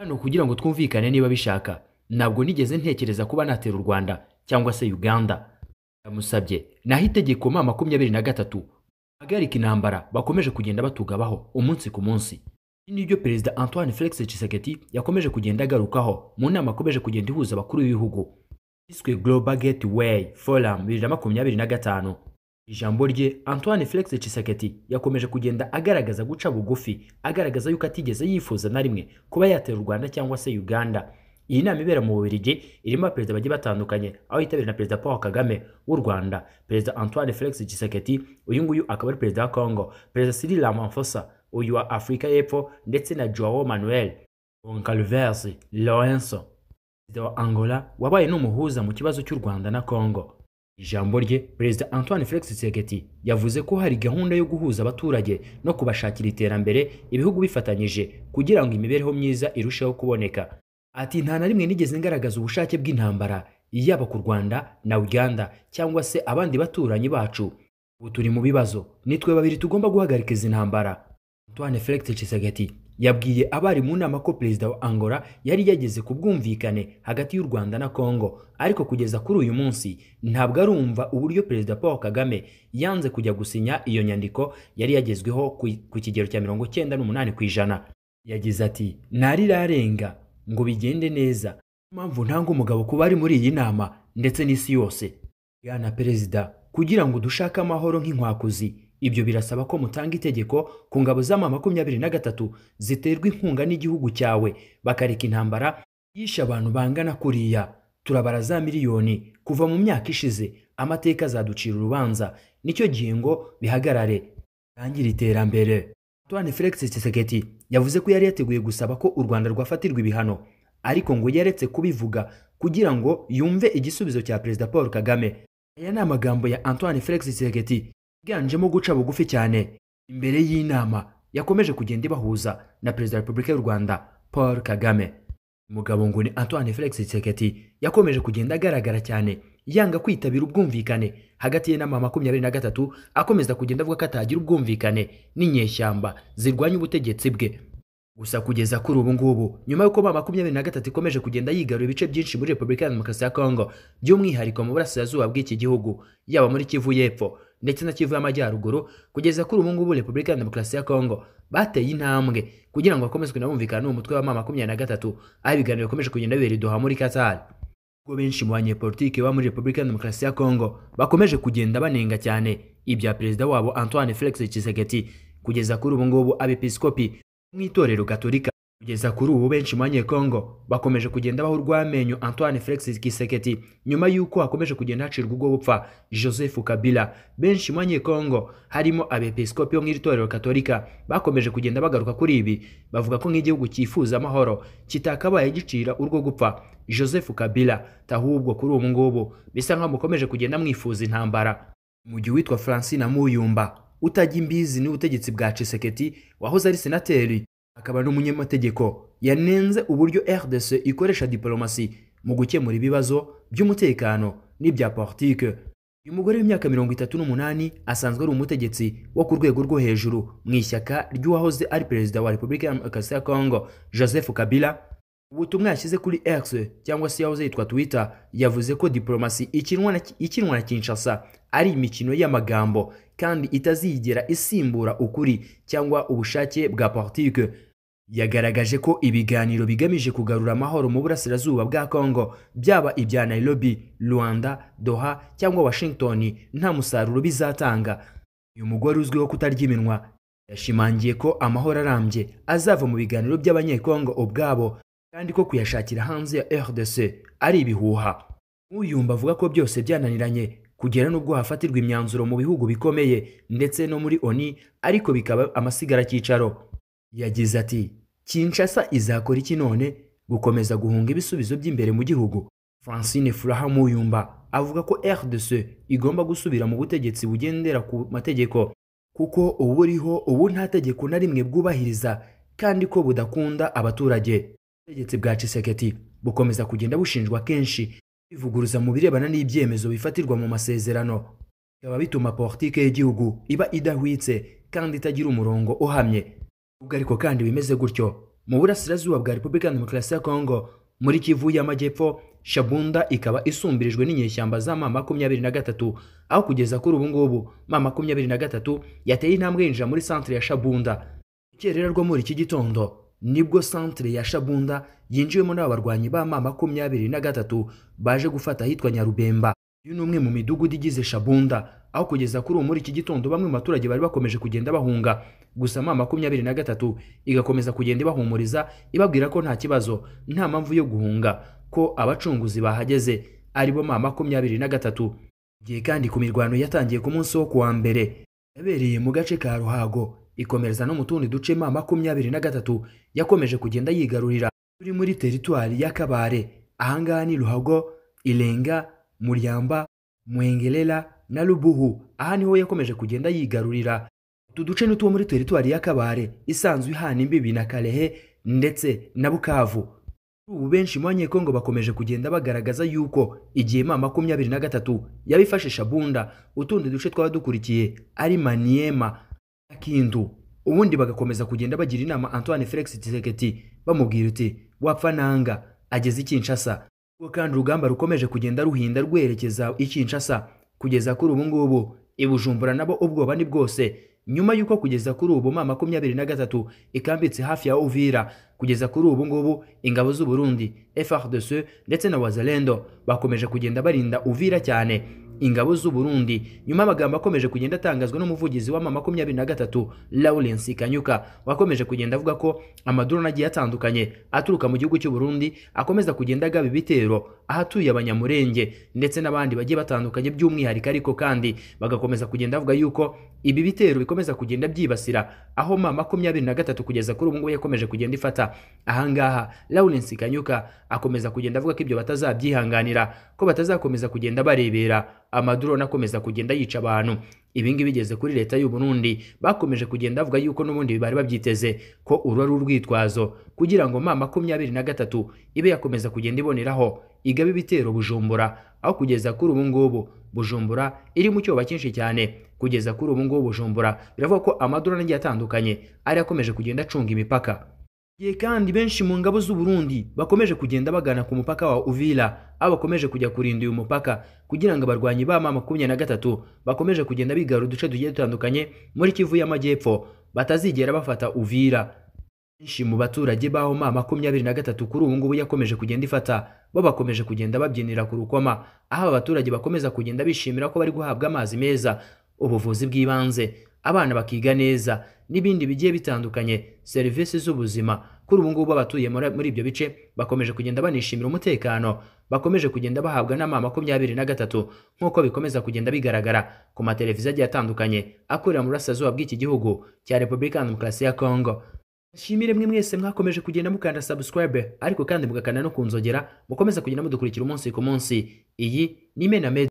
hano kugira ngo twumvikane niba bishaka. Ntabwo nigeze ntekereza kuba natera u Rwanda cyangwa se Uganda. Yamusabye naho itegeko ma 23 hagarika intambara bakomeje kugenda batugabaho umunsi ku munsi. Nibyo Perezida Antoine Felix Tshisekedi yakomeje kugenda agarukaho mu nama akomeje kugenda ihuza abakuru b'ibihugu iswe Global Gateway Forum 2025. Ijambo rye Antoine Felix Tshisekedi yakomeje kugenda agaragaza guca bugufi, agaragaza yuko atigeze yifuza na rimwe kuba yatera u Rwanda cyangwa se Uganda. Iyi nama ibera mu Bubiligi irimo abaperezida bagiye batandukanye, aho yitabiriwe na Perezida Paul Kagame w'u Rwanda, Perezida Antoine Felix Tshisekedi, uyu nguyu akaba ari Perezida wa Congo, Perezida Cyril Ramaphosa uyu wa Afrika y'Epfo, ndetse na Joao Manuel Goncalves Lorenzo, Perezida wa Angola wabaye n'umuhuza mu kibazo cy'u Rwanda na Congo. Ijambo rye Perezida Antoine Felix Tshisekedi yavuze ko hari gahunda yo guhuza abaturage no kubashakira iterambere ibihugu bifatanyije kugira ngo imibereho myiza irusheho kuboneka. Ati nta na rimwe nigeze ngaragaza ubushake bw'intambara yaba ku Rwanda na Uganda cyangwa se abandi baturanyi bacu. Ubu turi mu bibazo, nitwe babiri tugomba guhagarika izi ntambara. Antoine Felix Tshisekedi yabwiye abari mu nama ko Perezida wa Angola yari yageze ku bwumvikane hagati y'u Rwanda na Congo, ariko kugeza kuri uyu munsi ntabwo arumva uburyo Perezida Paul Kagame yanze kujya gusinya iyo nyandiko yari yagezweho ku kigero cya 98%. Yagize ati narirarenga ngo bigende neza, impamvu ntanga umugabo kuba ari muri iyi nama ndetse n'isi yose. Yana Perezida, kugira ngo dushake amahoro nk'inkwakuzi, ibyo birasaba ko mutanga itegeko ku ngabo za 23 ziterwa inkunga n'igihugu cyawe bakareka intambara yishe abantu bangana kuriya. Turabara za miliyoni kuva mu myaka ishize, amateka azaducira urubanza, nicyo gihe ngo bihagarare tangira iterambere. Antoine Felix Tshisekedi yavuze ko yari yateguye gusaba ko u Rwanda rwafatirwa ibihano, ariko ngo yaretse kubivuga kugira ngo yumve igisubizo cya Perezida Paul Kagame. Aya ni amagambo ya Antoine Felix Tshisekedi yiganjemo guca bugufi cyane imbere y'inama yakomeje kugenda ibahuza na Perezida wa Repubulika y'u Rwanda Paul Kagame. Umugabo ngo ni Antoine Felix Tshisekedi yakomeje kugenda agaragara cyane yanga kwitabira ubwumvikane hagati ye na 23, akomeza kugenda avuga ko atagira ubwumvikane n'inyeshyamba zirwanya ubutegetsi bwe. Gusa kugeza kuri ubu ngubu, nyuma y'uko 23 ikomeje kugenda yigarura ibice byinshi muri Repubulika ya Demokarasi ya Congo, by'umwihariko mu burasirazuba bw'iki gihugu, yaba muri Kivu y'Epfo ndetse na Kivu y'Amajyaruguru, kugeza kuri ubu ngubu Repubulika ya Demokarasi ya Congo bateye intambwe kugira ngo bakomeze kunabumvikana n'umutwe wa 23, aho ibiganiro bikomeje kugenda bibera i Doha muri Qatar. Ubwo benshi mu banyepolitiki ba muri Repubulika ya Demokarasi ya Congo bakomeje kugenda banenga cyane ibya Perezida wabo Antoine Felix Tshisekedi. Kugeza kuri ubu ngubu abepiskopi mu itorero Gatolika, kugeza kuri ubu benshi mu banyekongo bakomeje kugenda baho urwamenyo Antoine Felix Tshisekedi nyuma y'uko hakomeje kugenda hacirwa ubwo bupfa Joseph Kabila. Benshi mu banyekongo harimo abepiskopi bo mu itorero Gatolika bakomeje kugenda bagaruka kuri ibi, bavuga ko nk'igihugu cyifuza amahoro kitakabaye gicira urwo gupfa Joseph Kabila, tahubwo kuri ubu ngubu bisa nkaho mukomeje kugenda mwifuza intambara. Mu gihe witwa Francine Muyumba utajya imbizi ni ubutegetsi bwa Tshisekedi wahoze ari senateri akaba n'umunyamategeko, yanenze uburyo RDC ikoresha diplomasi mu gukemura ibibazo by'umutekano n'ibya politike. Uyu mugore w'imyaka 38 asanzwe ari umutegetsi wo ku rwego rwo hejuru mu ishyaka ry'uwahoze ari Perezida wa Repubulika ya Congo Joseph Kabila. Ubutumwa yashyize kuri X cyangwa se yahoze yitwa Twitter, yavuze ko diplomasi ikinwa na Kinshasa ari imikino y'amagambo kandi itazigera isimbura ukuri cyangwa ubushake bwa politike. Yagaragaje ko ibiganiro bigamije kugarura amahoro mu burasirazuba bwa Congo, byaba ibya Nairobi, Luanda, Doha cyangwa Washington, nta musaruro bizatanga. Uyu mugore uzwiho kutarya iminwa yashimangiye ko amahoro arambye azava mu biganiro by'abanyekongo ubwabo, kandi ko kuyashakira hanze ya RDC ari ibihuha. Uyumba avuga ko byose byananiranye kugera nubwo hafatirwa imyanzuro mu bihugu bikomeye ndetse no muri ONU, ariko bikaba amasigara cyicaro. Yagize ati Kinshasa izakora iki none? Gukomeza guhunga ibisubizo by'imbere mu gihugu. Francine Furaha Muyumba avuga ko RDC igomba gusubira mu butegetsi bugendera ku mategeko, kuko uburiho ubu nta tegeko na rimwe bwubahiriza kandi ko budakunda abaturage. Ubutegetsi bwa Tshisekedi bukomeza kugenda bushinjwa kenshi bivuguruza mu birebana n'ibyemezo bifatirwa mu masezerano, bikaba bituma politike y'igihugu iba idahwitse kandi itagira umurongo uhamye. Ubwo ariko kandi bimeze gutyo, mu burasirazuba bwa Repubulika ya Demokarasi ya Kongo muri Kivu y'Amajyepfo, Shabunda ikaba isumbirijwe n'inyeshyamba za M23, aho kugeza kuri ubu ngubu M23 yateye intambwe yinjira muri centre ya Shabunda. Ikerera rwo muri iki gitondo nibwo centre ya Shabunda yinjiwemo n'abarwanyi ba M23 baje gufata hitwa Nyarubemba. Uyu ni umwe mu midugudu igize Shabunda, aho kugeza kuri muri iki gitondo bamwe mu baturage bari bakomeje kugenda bahunga, gusa M23 igakomeza kugenda ibahumuriza ibabwira ko nta kibazo, nta mpamvu yo guhunga, ko abacunguzi bahageze aribo M23. Giye kandi ku mirwano yatangiye ku munsi wo kuwa mbere yabereye mu gace ka Ruhago, ikomereza no mu tundi duce M23 yakomeje kugenda yigarurira turi muri teritwari ya Kabare. Ahangaha ni Ruhago, Ilenga, Muryamba, Mwengelela na Lubuhu. Aha niho yakomeje kugenda yigarurira. Utu duce n'utuwo muri teritwari ya Kabare isanzwe ihana imbibi na Kalehe ndetse na Bukavu. Ubu benshi mu Banyekongo bakomeje kugenda bagaragaza yuko igihe M23 yabifashe Shabunda, utundi duce twaba dukurikiye ari Maniema na Kindu. Ubundi bagakomeza kugenda bagira inama Antoine Felix Tshisekedi bamubwira uti wapfa nanga ageze i Kinshasa. Ubwo kandi urugamba rukomeje kugenda ruhinda rwerekeza i Kinshasa, kugeza kuri ubu ngubu i Bujumbura nabo ubwoba ni bwose, nyuma yuko kugeza kuri ubu M23 ikambitse hafi ya Uvira. Kugeza kuri ubu ngubu ingabo z'u Burundi, FARDC ndetse na Wazalendo bakomeje kugenda barinda Uvira cyane. Ingabo z'u Burundi nyuma amagambo akomeje kugenda atangazwa n'umuvugizi wa M23 Lawrence Kanyuka, wakomeje kugenda avuga ko amadrone agiye atandukanye aturuka mu gihugu cy'u Burundi akomeza kugenda agaba ibitero ahatuye abanyamurenge ndetse n'abandi bagiye batandukanye by'umwihariko, ariko kandi bagakomeza kugenda avuga yuko ibi bitero bikomeza kugenda byibasira aho M23 kugeza kuri ubu ngubu yakomeje kugenda ifata. Ahangaha Lawrence Kanyuka akomeza kugenda avuga ko ibyo batazabyihanganira, ko batazakomeza kugenda barebera amadrone akomeza kugenda yica abantu. Ibingi bigeze kuri leta y'u Burundi bakomeje kugenda avuga yuko n'ubundi bari babyiteze ko urari urwitwazo kugira ngo M23 ibe yakomeza kugenda iboneraho igaba ibitero Bujumbura, aho kugeza kuri ubu ngubu Bujumbura iri mu cyoba cyinshi cyane. Kugeza kuri ubu ngubu Bujumbura biravuga ko amadrone agiye atandukanye ari akomeje kugenda acunga imipaka. Ye kandi benshi mu ngabo z'u Burundi bakomeje kugenda bagana ku mupaka wa Uvira, abo bakomeje kujya kurinda uyu mupaka kugira ngo abarwanyi ba M23 bakomeje kugenda bigarura uduce tugiye dutandukanye muri Kivu y'Amajyepfo batazigera bafata Uvira. Benshi mu baturage baho M23 kuri ubu ngubu yakomeje kugenda ifata, bo bakomeje kugenda babyinira ku rukoma, aho abaturage bakomeza kugenda bishimira ko bari guhabwa amazi meza, ubuvuzi bw'ibanze, abana bakiga neza n'ibindi bigiye bitandukanye, serivisi z'ubuzima. Kuri ubu ngubu abatuye muri ibyo bice bakomeje kugenda banishimira umutekano bakomeje kugenda bahabwa na M23, nk'uko bikomeza kugenda bigaragara ku mateleviziyo agiye atandukanye akorera mu burasirazuba bw'iki gihugu cya Repubulika ya Demokarasi ya Kongo. Nshimire mwe mwese mwakomeje kugenda mukanda subscribe, ariko kandi mugakanda no kunzogera mukomeza kugenda mudukurikira umunsi ku munsi. Iyi ni Mena Media.